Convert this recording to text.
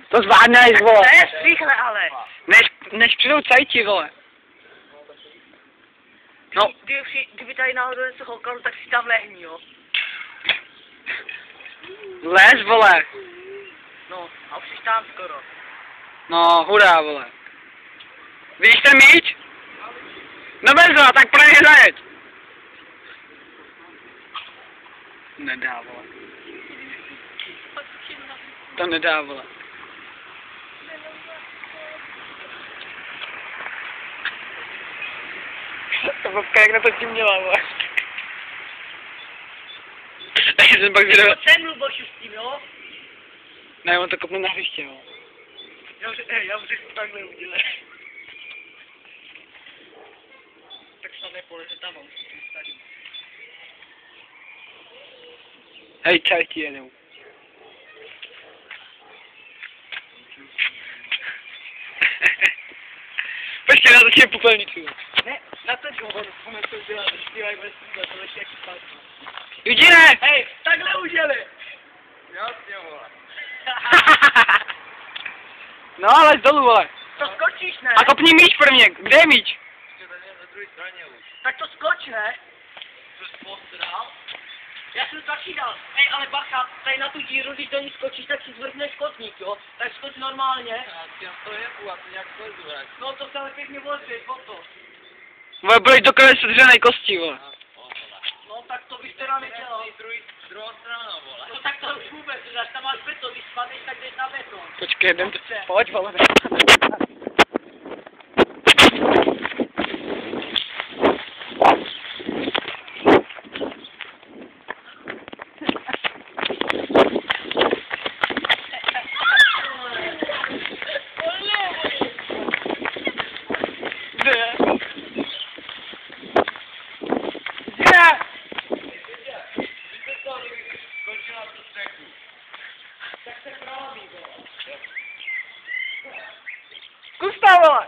To zvládneš, vole. To je rychle, ale. Než přijdou cajti, vole. No. Kdyby tady náhodou něco houkalo, tak si tam lehni, jo. Lez, vole. No, a už jsi tam skoro. No, hurá, vole. Vidíš ten míč? No bezva, tak pro něj zajeď. Nedá, vole. To nedá, vole. Babka, jak na to tím měla, vole. Takže jsem pak zvědavil. Jsem hluboši s tím, jo? Ne, on to kopne na hřiště, jo. Já už to takhle udělal. Tak snad nepoleze tam, už si tady. Hej, čajti jedou. Počkej, na to tě popelniču. Ne, na to hovor, to dělat, zpívaj bez sebe, to ještě jaký pátno. Eugene! Hej, takhle udělej! Jasně, vole. No ale dolů, vole. To skočíš, ne? A kopni míč prvně, kde je míč? Ještě tady na druhé straně už. Tak to skoč, ne? To jsi postral? Já jsem taky dal. Hej, ale bacha, tady na tu díru, když do ní skočíš, tak si zvrhneš kotník, jo? Tak skoč normálně. Já si to jebu a to nějak sledu, hrať. No to se ale pěkně vlezeš, o to. Vole, budeš do krve sedřenej kosti, vole. No tak to bych teda nedělal. Druhá strana, vole. No tak to už vůbec, že až tam máš beton, když spadneš, tak jdeš na beton. Počkej, jdem to. Dobře. Pojď, vole. Zkus to, vole.